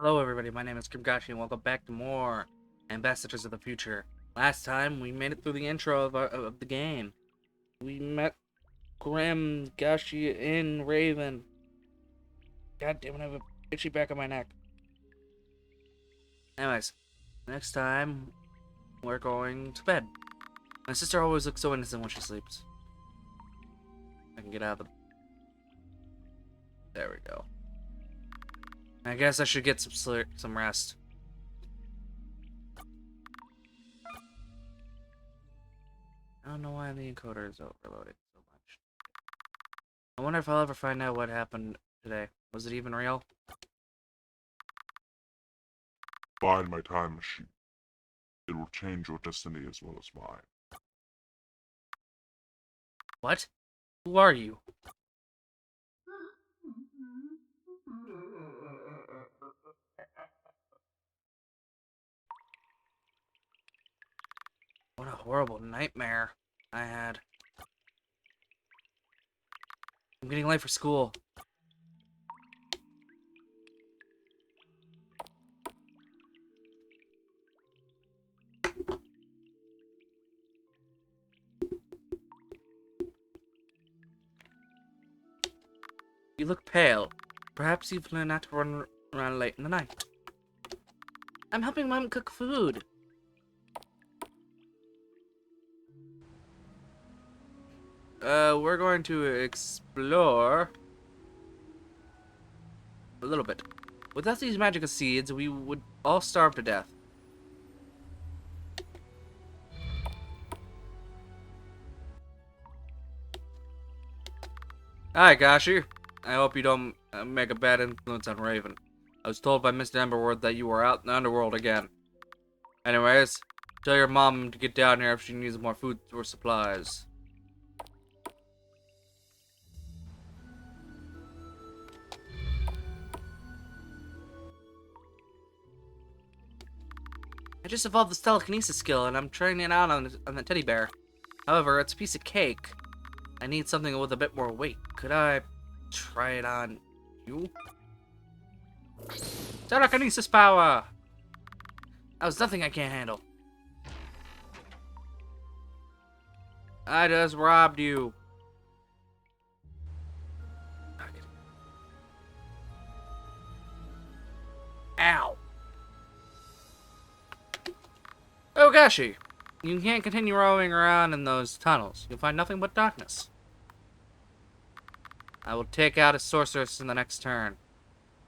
Hello everybody, my name is Grimm and welcome back to more Ambassadors of the Future. Last time, we made it through the intro of the game. We met Grimm, Gashi, and Raven. God damn it, I have a itchy back of my neck. Anyways, next time, we're going to bed. My sister always looks so innocent when she sleeps. I can get out of the... There we go. I guess I should get some rest. I don't know why the encoder is overloading so much. I wonder if I'll ever find out what happened today. Was it even real? Find my time machine. It will change your destiny as well as mine. What? Who are you? What a horrible nightmare I had. I'm getting late for school. You look pale. Perhaps you've learned not to run around late in the night. I'm helping Mom cook food. We're going to explore a little bit. Without these magical seeds, we would all starve to death. Hi, Gashi. I hope you don't make a bad influence on Raven. I was told by Mr. Emberworth that you were out in the underworld again. Anyways, tell your mom to get down here if she needs more food or supplies. I just evolved this telekinesis skill, and I'm trying it out on the teddy bear. However, it's a piece of cake. I need something with a bit more weight. Could I try it on you? Telekinesis power! That was nothing I can't handle. I just robbed you. Ow. Oh, Gashi. You can't continue roaming around in those tunnels. You'll find nothing but darkness. I will take out a sorceress in the next turn.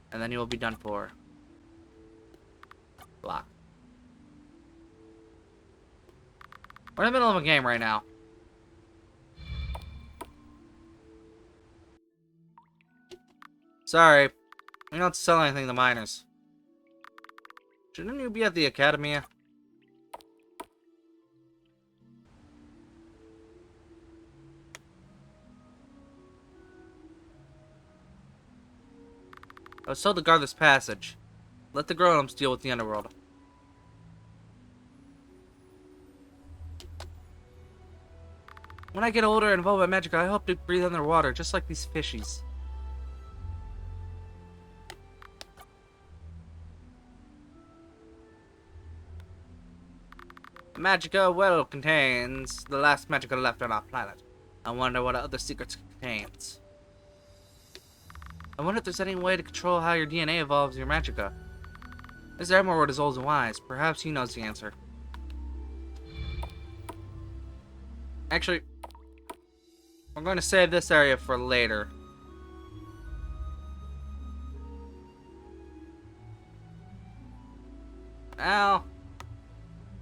And then you will be done for. Block. We're in the middle of a game right now. Sorry. We don't sell anything to minors. Shouldn't you be at the academy? I was told to guard this passage. Let the grown-ups deal with the underworld. When I get older and evolve my magic, I hope to breathe underwater, just like these fishies. The Magica well contains the last Magica left on our planet. I wonder what other secrets it contains. I wonder if there's any way to control how your DNA evolves your Magica. Mr. Emerald is old and wise. Perhaps he knows the answer. Actually, I'm going to save this area for later. Now,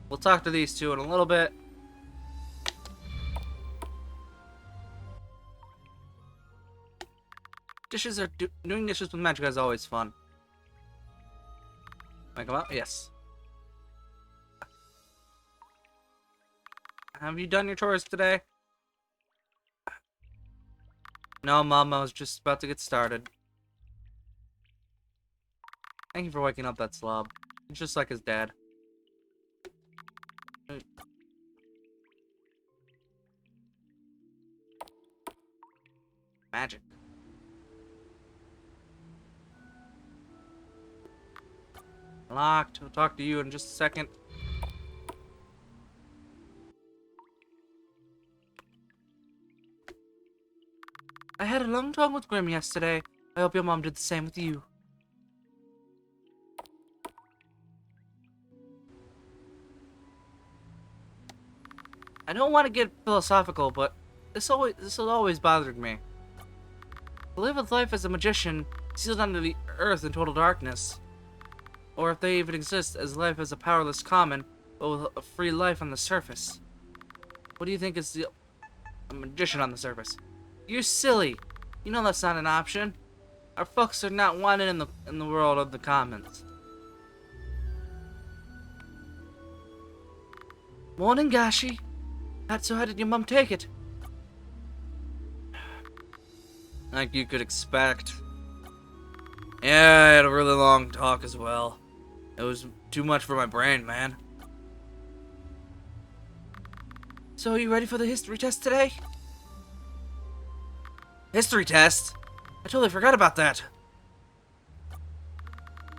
we'll talk to these two in a little bit. Doing dishes with Magica is always fun. Can I come up? Yes. Have you done your chores today? No, Mom, I was just about to get started. Thank you for waking up that slob. He's just like his dad. Magic. Locked. I'll talk to you in just a second. I had a long talk with Grimm yesterday. I hope your mom did the same with you. I don't want to get philosophical, but this has always bothered me. To live with life as a magician, sealed under the earth in total darkness. Or if they even exist, as life as a powerless common, but with a free life on the surface. What do you think is a magician on the surface? You're silly. You know that's not an option. Our folks are not wanted in the world of the commons. Morning, Gashi. So how did your mom take it? Like you could expect. Yeah, I had a really long talk as well. It was too much for my brain, man. So are you ready for the history test today? History test? I totally forgot about that.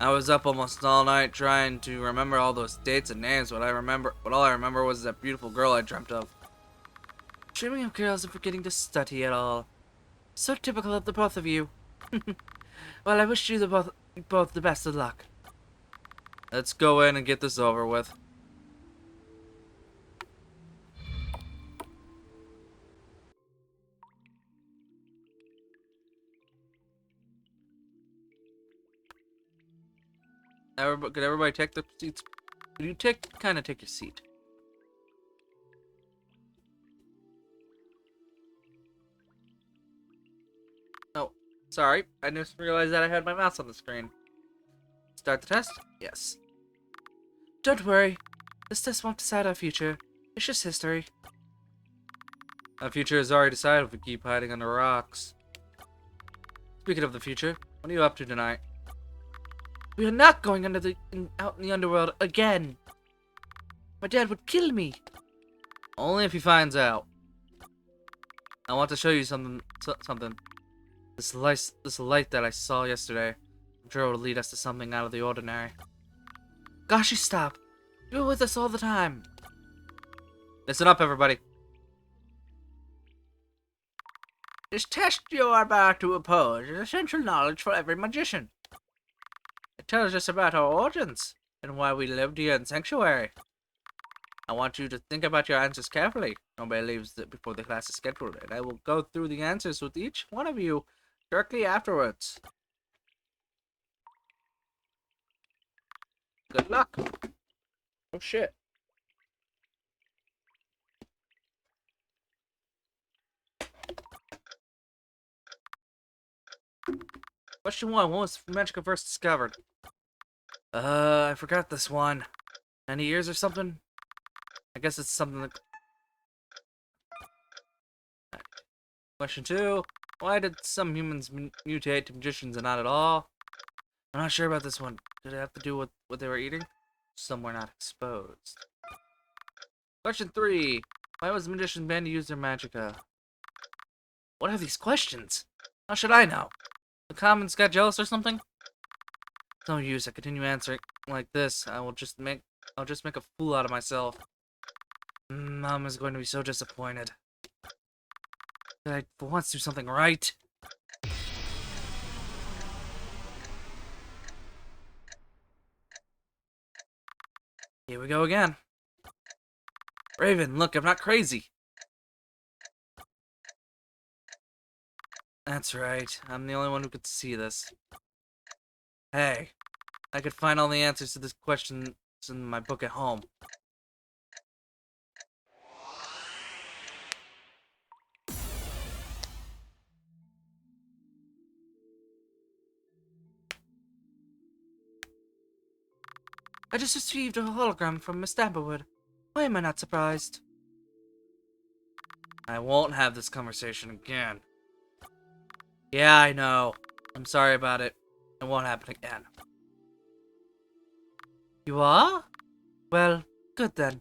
I was up almost all night trying to remember all those dates and names. What all I remember was that beautiful girl I dreamt of. Dreaming of girls and forgetting to study at all. So typical of the both of you. Well, I wish you both the best of luck. Let's go in and get this over with. Could everybody take their seats? Could you kind of take your seat? Oh, sorry. I just realized that I had my mouse on the screen. Start the test? Yes. Don't worry. This test won't decide our future. It's just history. Our future is already decided if we keep hiding under rocks. Speaking of the future, what are you up to tonight? We are not going out in the underworld again. My dad would kill me. Only if he finds out. I want to show you something. This light that I saw yesterday. I'm sure it will lead us to something out of the ordinary. Gosh, you stop. You're with us all the time. Listen up, everybody. This test you are about to oppose is essential knowledge for every magician. It tells us about our origins and why we lived here in Sanctuary. I want you to think about your answers carefully. Nobody leaves before the class is scheduled, and I will go through the answers with each one of you directly afterwards. Good luck. Oh shit. Question 1. When was Magica first discovered? I forgot this one. 90 years or something? I guess it's something like... Question 2. Why did some humans mutate to magicians and not at all? I'm not sure about this one. Did it have to do with what they were eating? Some were not exposed. Question 3. Why was the magician banned to use their magicka? What are these questions? How should I know? The commons got jealous or something? No use. I continue answering like this. I'll just make a fool out of myself. Mom is going to be so disappointed. Did I for once do something right? Here we go again. Raven, look, I'm not crazy. That's right. I'm the only one who could see this. Hey, I could find all the answers to this question in my book at home. I just received a hologram from Miss Amberwood. Why am I not surprised? I won't have this conversation again. Yeah, I know. I'm sorry about it. It won't happen again. You are? Well, good then.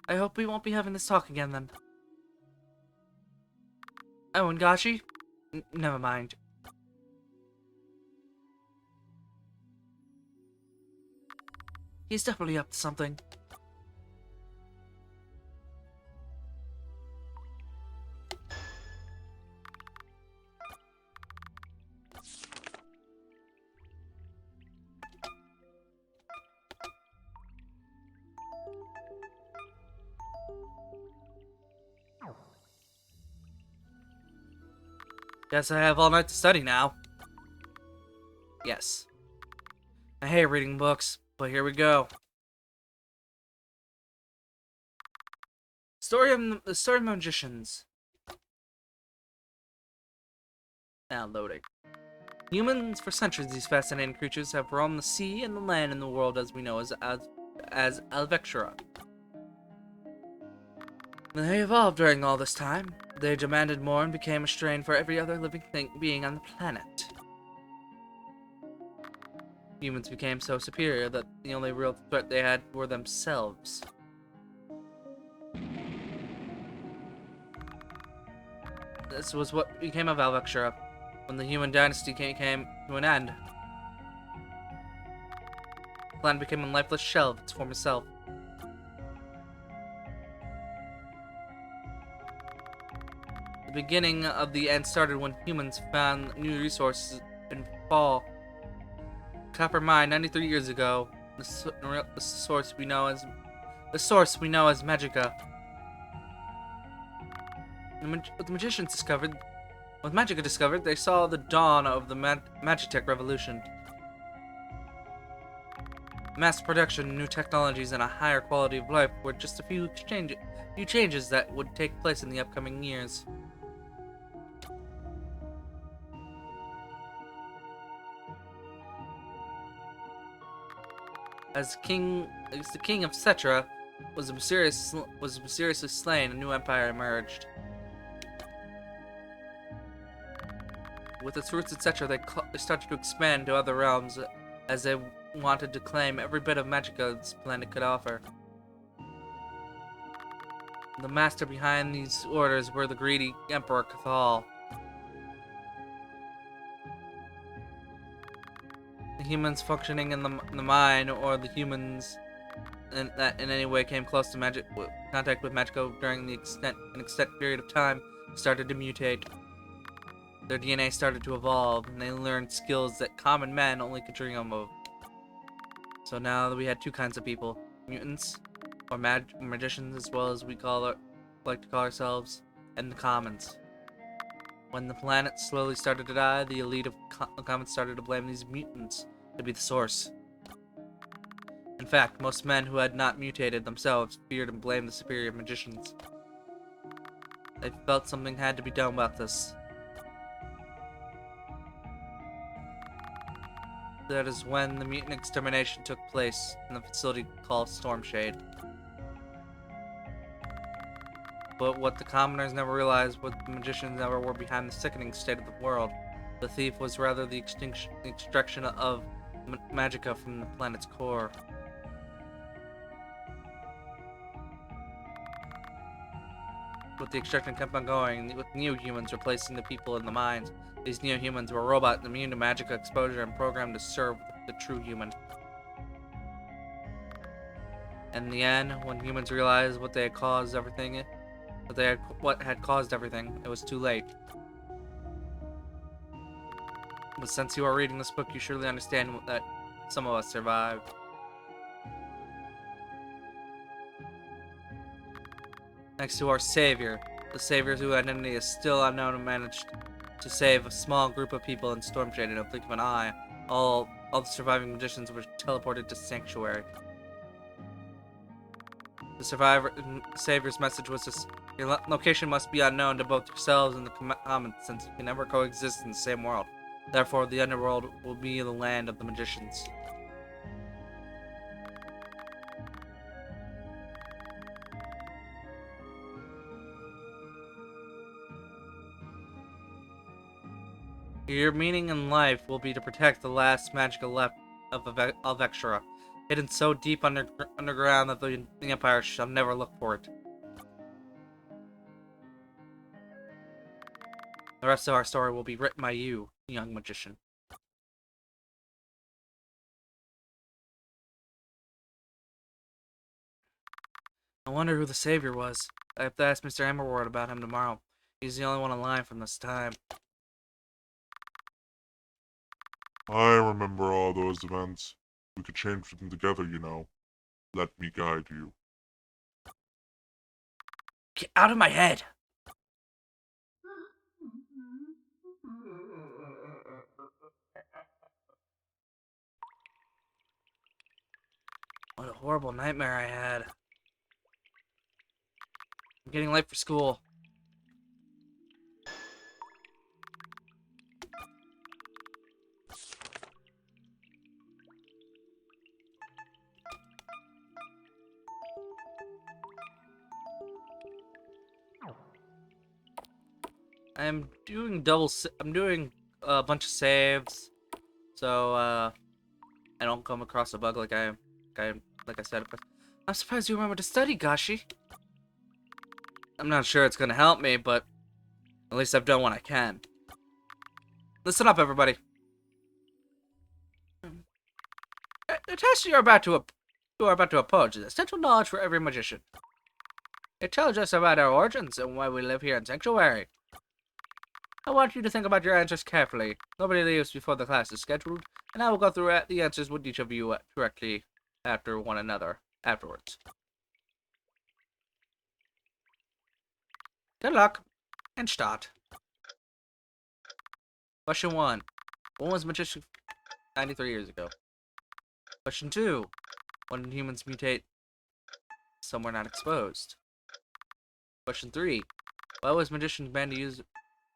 I hope we won't be having this talk again then. Oh, and Gashi? Never mind. He's definitely up to something. Guess I have all night to study now. Yes. I hate reading books, but here we go. The story of magicians. Now loading. Humans, for centuries, these fascinating creatures have roamed the sea and the land in the world as we know as Alvexura. They evolved during all this time. They demanded more and became a strain for every other living being on the planet. Humans became so superior that the only real threat they had were themselves. This was what became of Alvexura when the human dynasty came to an end. The planet became a lifeless shell of its former self. The beginning of the end started when humans found new resources in Fall. Copper mine 93 years ago. The source we know as Magica. What the magicians discovered, what Magica discovered, they saw the dawn of the Magitech revolution. Mass production, new technologies, and a higher quality of life were just a few changes that would take place in the upcoming years. As the king of Cetra was mysteriously slain, a new empire emerged. With its roots in Cetra, they started to expand to other realms as they wanted to claim every bit of magica this planet could offer. The master behind these orders were the greedy Emperor Cathal. The humans functioning in the mine, or the humans that in any way came close to contact with Magico during an extended period of time, started to mutate. Their DNA started to evolve, and they learned skills that common men only could dream of. So now we had two kinds of people: mutants, or magicians, as well as like to call ourselves, and the commons. When the planet slowly started to die, the elite of commons started to blame these mutants to be the source. In fact, most men who had not mutated themselves feared and blamed the superior magicians. They felt something had to be done about this. That is when the mutant extermination took place in the facility called Stormshade. But what the commoners never realized, what the magicians never were behind the sickening state of the world. The thief was rather the extraction of magica from the planet's core. But the extraction kept on going, with new humans replacing the people in the mines. These new humans were robots immune to magica exposure and programmed to serve the true human. In the end, when humans realized what had caused everything, it was too late. But since you are reading this book, you surely understand that some of us survived. Next to our savior, the savior's whose identity is still unknown, and managed to save a small group of people in Stormshade in a blink of an eye. All the surviving magicians were teleported to Sanctuary. The savior's message was this: your location must be unknown to both yourselves and the commons, since you can never coexist in the same world. Therefore, the underworld will be the land of the magicians. Your meaning in life will be to protect the last magical left of Alvexura, hidden so deep underground that the Empire shall never look for it. The rest of our story will be written by you, young magician. I wonder who the savior was. I have to ask Mr. Emerward about him tomorrow. He's the only one alive from this time. I remember all those events. We could change them together, you know. Let me guide you. Get out of my head! What a horrible nightmare I had. I'm getting late for school. I'm doing I'm doing a bunch of saves, so I don't come across a bug like I said. But I'm surprised you remember to study, Gashi. I'm not sure it's gonna help me, but at least I've done what I can. Listen up, everybody. The test you are about to approach is essential knowledge for every magician. It tells us about our origins and why we live here in Sanctuary. I want you to think about your answers carefully. Nobody leaves before the class is scheduled, and I will go through the answers with each of you directly after one another afterwards. Good luck, and start. Question 1. When was magician 93 years ago? Question 2. When did humans mutate somewhere not exposed? Question 3. Why was magicians banned to use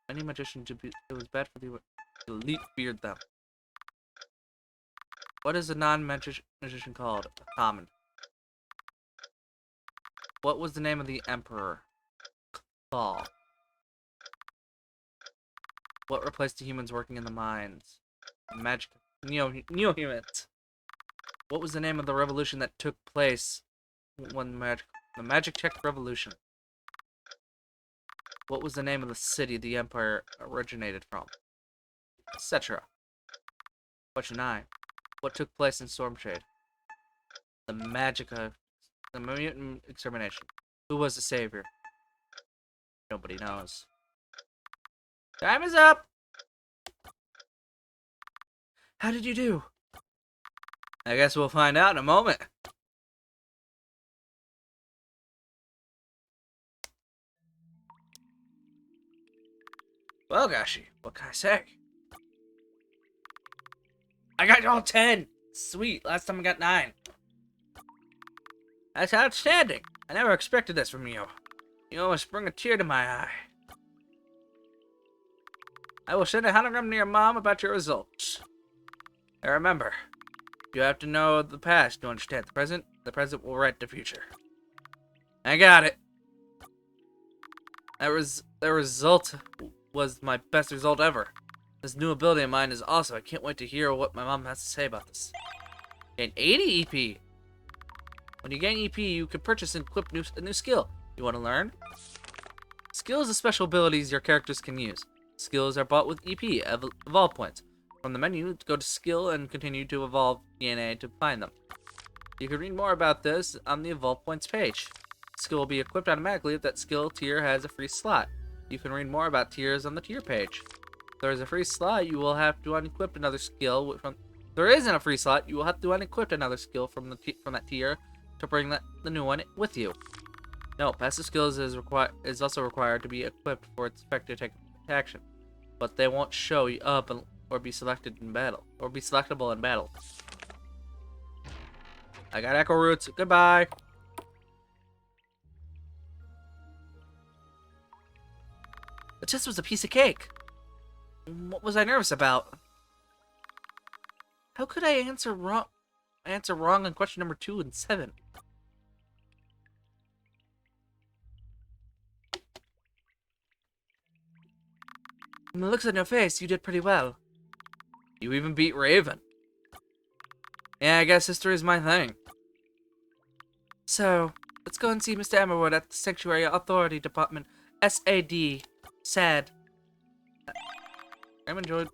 any magician to be? It was bad for the elite feared them. What is a non-magician called? A common. What was the name of the emperor? Claw. What replaced the humans working in the mines? Magic neo-humans. What was the name of the revolution that took place when the Magic Check Revolution? What was the name of the city the empire originated from? Etc. Question 9. What took place in Stormshade? The mutant extermination. Who was the savior? Nobody knows. Time is up! How did you do? I guess we'll find out in a moment. Well, Gashi, what can I say? I got all 10! Sweet, last time I got 9. That's outstanding. I never expected this from you. You almost bring a tear to my eye. I will send a telegram to your mom about your results. And remember, you have to know the past to understand the present. The present will write the future. I got it. That result was my best result ever. This new ability of mine is awesome. I can't wait to hear what my mom has to say about this. Gain 80 EP. When you gain EP, you can purchase and equip a new skill. You want to learn? Skills are special abilities your characters can use. Skills are bought with EP, evolve points. From the menu, go to skill and continue to evolve DNA to find them. You can read more about this on the evolve points page. Skill will be equipped automatically if that skill tier has a free slot. You can read more about tiers on the tier page. If there is a free slot, you will have to unequip another skill. If there isn't a free slot, you will have to unequip another skill from that tier to bring the new one with you. No, passive skills is also required to be equipped for its effect to take action, but they won't show up or be selected in battle or be selectable in battle. I got Echo Roots. Goodbye. The test was a piece of cake. What was I nervous about? How could I answer wrong on question number 2 and 7? From the looks on your face, you did pretty well. You even beat Raven. Yeah, I guess history is my thing. So, let's go and see Mr. Emerwood at the Sanctuary Authority Department. SAD. Sad. I'm enjoyed.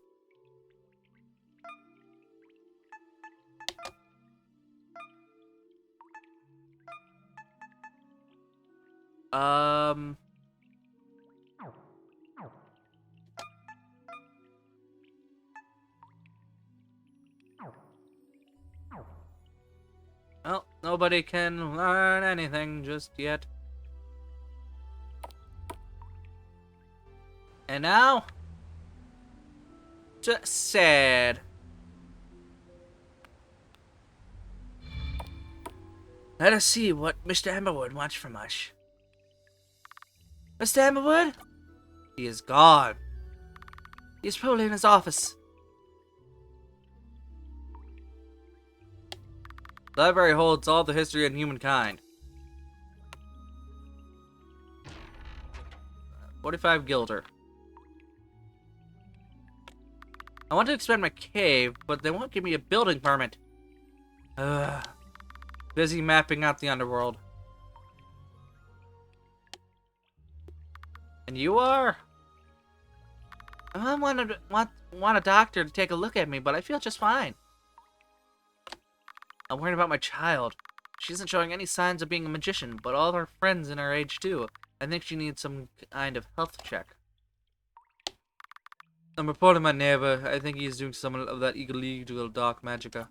Um. Well, nobody can learn anything just yet. And now, just sad. Let us see what Mr. Amberwood wants from us. Mr. Amberwood? He is gone. He is probably in his office. The library holds all the history of humankind. 45 guilder. I want to expand my cave, but they won't give me a building permit. Ugh. Busy mapping out the underworld. And you are? I want a doctor to take a look at me, but I feel just fine. I'm worried about my child. She isn't showing any signs of being a magician, but all of her friends in her age do. I think she needs some kind of health check. I'm reporting my neighbor. I think he's doing some of that illegal dark magica.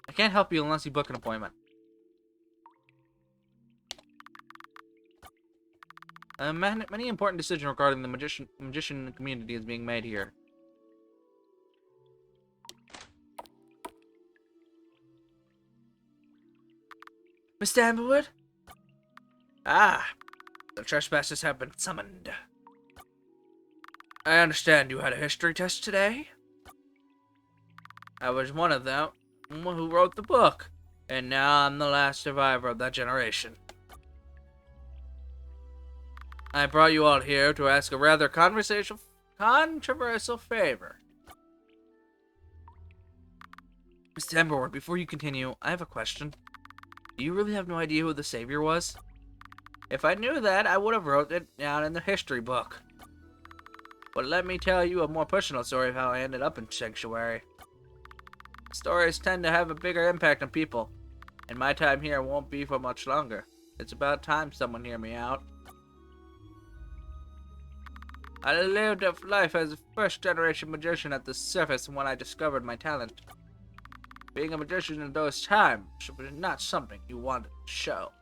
I can't help you unless you book an appointment. Many important decisions regarding the magician community is being made here. Mr. Amberwood? Ah, the trespassers have been summoned. I understand you had a history test today? I was one of them who wrote the book, and now I'm the last survivor of that generation. I brought you all here to ask a rather controversial favor. Mr. Amberwood, before you continue, I have a question. Do you really have no idea who the Savior was? If I knew that, I would have wrote it down in the history book. But let me tell you a more personal story of how I ended up in Sanctuary. Stories tend to have a bigger impact on people, and my time here won't be for much longer. It's about time someone hear me out. I lived a life as a first-generation magician at the surface when I discovered my talent. Being a magician in those times was not something you wanted to show.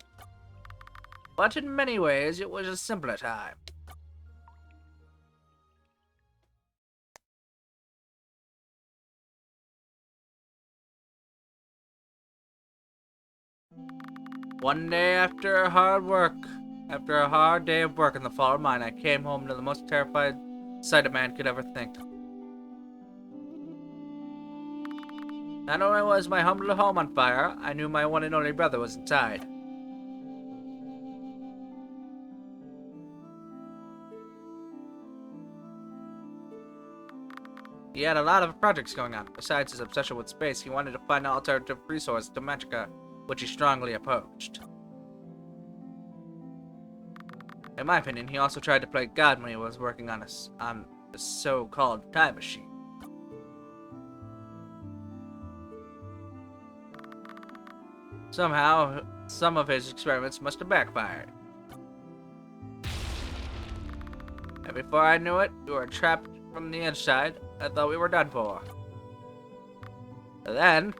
But in many ways, it was a simpler time. One day after a hard day of work in the fall mine, I came home to the most terrified sight a man could ever think. Not only was my humble home on fire, I knew my one and only brother was inside. He had a lot of projects going on. Besides his obsession with space, he wanted to find an alternative resource to Magica, which he strongly opposed. In my opinion, he also tried to play God when he was working on a so-called time machine. Somehow, some of his experiments must have backfired. And before I knew it, we were trapped from the inside. I thought we were done for. But then,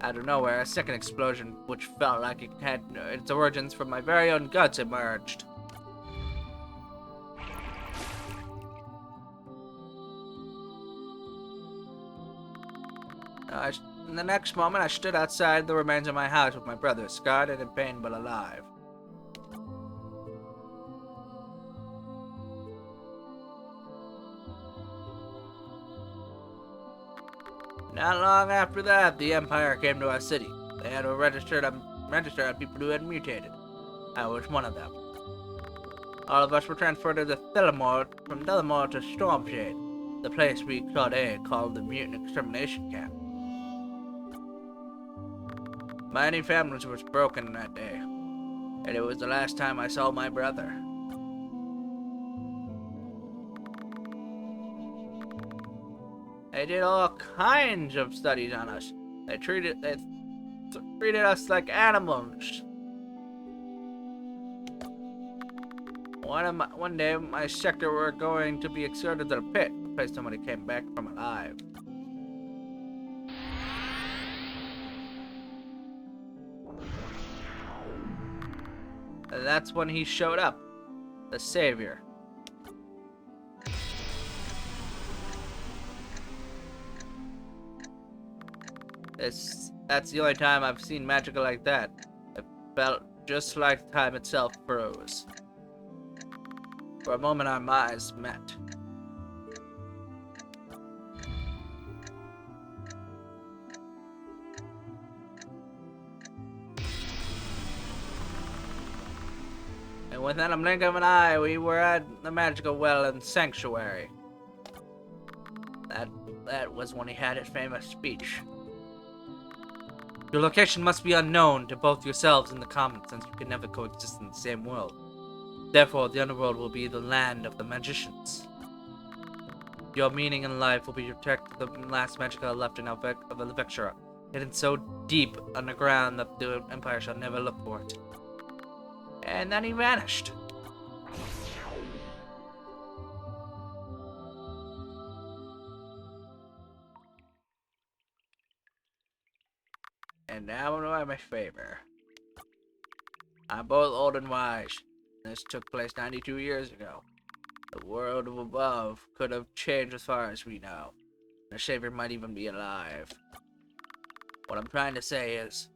out of nowhere, a second explosion, which felt like it had its origins from my very own guts, emerged. In the next moment, I stood outside the remains of my house with my brother, scarred and in pain but alive. Not long after that, the Empire came to our city. They had to register on people who had mutated. I was one of them. All of us were transferred to from Thelamore to Stormshade, the place we called the Mutant Extermination Camp. Many families were broken that day, and it was the last time I saw my brother. They did all kinds of studies on us. They treated us like animals. One day, my sector were going to be exerted to the pit, the place somebody came back from alive. And that's when he showed up, the savior. That's the only time I've seen magic like that. It felt just like time itself froze. For a moment, our eyes met. And within a blink of an eye, we were at the magical well and sanctuary. That was when he had his famous speech. Your location must be unknown to both yourselves and the common, since you can never coexist in the same world. Therefore, the underworld will be the land of the magicians. Your meaning in life will be to protect the last magica left in Vectura, hidden so deep underground that the Empire shall never look for it. And then he vanished. And now to my favor. I'm both old and wise. This took place 92 years ago. The world above could have changed as far as we know. The Savior might even be alive. What I'm trying to say is,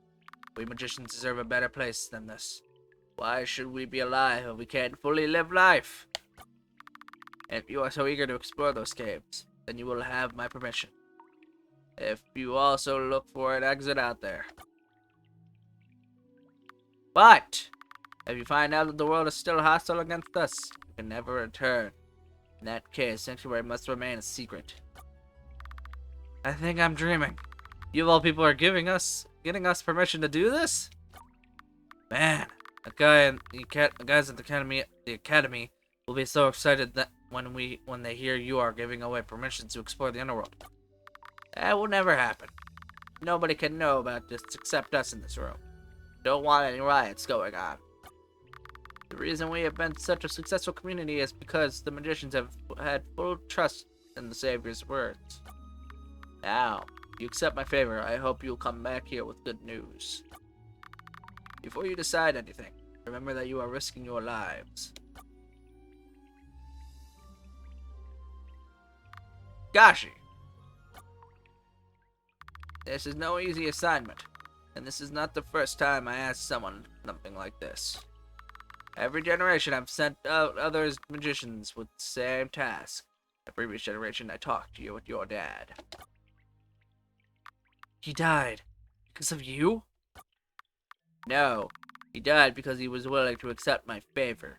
we magicians deserve a better place than this. Why should we be alive if we can't fully live life? If you are so eager to explore those caves, then you will have my permission. If you also look for an exit out there. But, if you find out that the world is still hostile against us, you can never return. In that case, Sanctuary must remain a secret. I think I'm dreaming. You of all people are getting us permission to do this? Man, the guys at the academy will be so excited that when they hear you are giving away permission to explore the underworld. That will never happen. Nobody can know about this except us in this room. Don't want any riots going on. The reason we have been such a successful community is because the magicians have had full trust in the Savior's words. Now, if you accept my favor, I hope you'll come back here with good news. Before you decide anything, remember that you are risking your lives. Gashi! This is no easy assignment, and this is not the first time I asked someone something like this. Every generation I've sent out other magicians with the same task. The previous generation I talked to you with your dad. He died because of you? No, he died because he was willing to accept my favor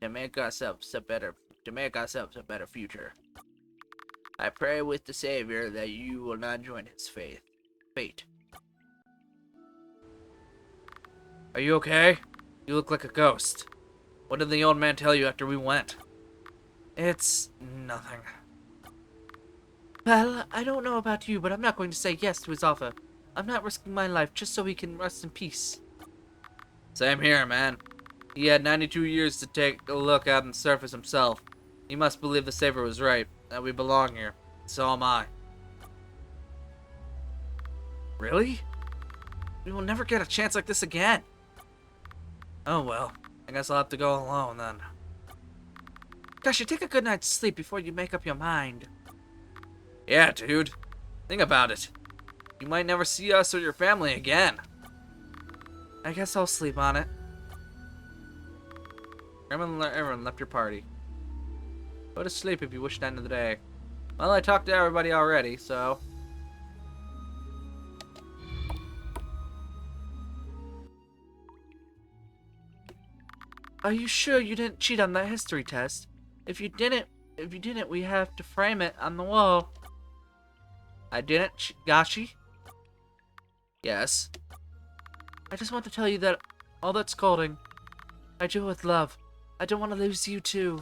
to make ourselves a better future. I pray with the Savior that you will not join his fate. Are you okay? You look like a ghost. What did the old man tell you after we went? It's nothing. Well, I don't know about you, but I'm not going to say yes to his offer. I'm not risking my life just so he can rest in peace. Same here, man. He had 92 years to take a look at the surface himself. He must believe the Savior was right, that we belong here. So am I. Really? We will never get a chance like this again. Oh well, I guess I'll have to go alone then. Gosh, you take a good night's sleep before you make up your mind. Yeah, dude. Think about it. You might never see us or your family again. I guess I'll sleep on it. Everyone left your party. Go to sleep if you wish to end the day. Well, I talked to everybody already, so... Are you sure you didn't cheat on that history test? If you didn't, we have to frame it on the wall. I didn't, Gashi? Yes. I just want to tell you that all that scolding, I do it with love. I don't want to lose you too.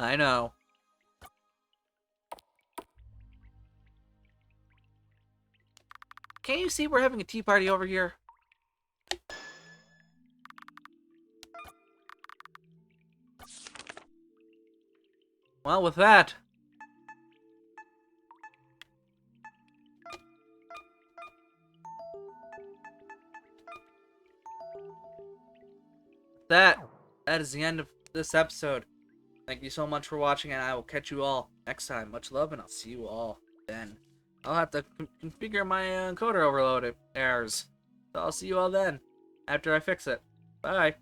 I know. Can't you see we're having a tea party over here? Well, with that, that is the end of this episode. Thank you so much for watching, and I will catch you all next time. Much love, and I'll see you all then. I'll have to configure my encoder overload errors. So I'll see you all then, after I fix it. Bye.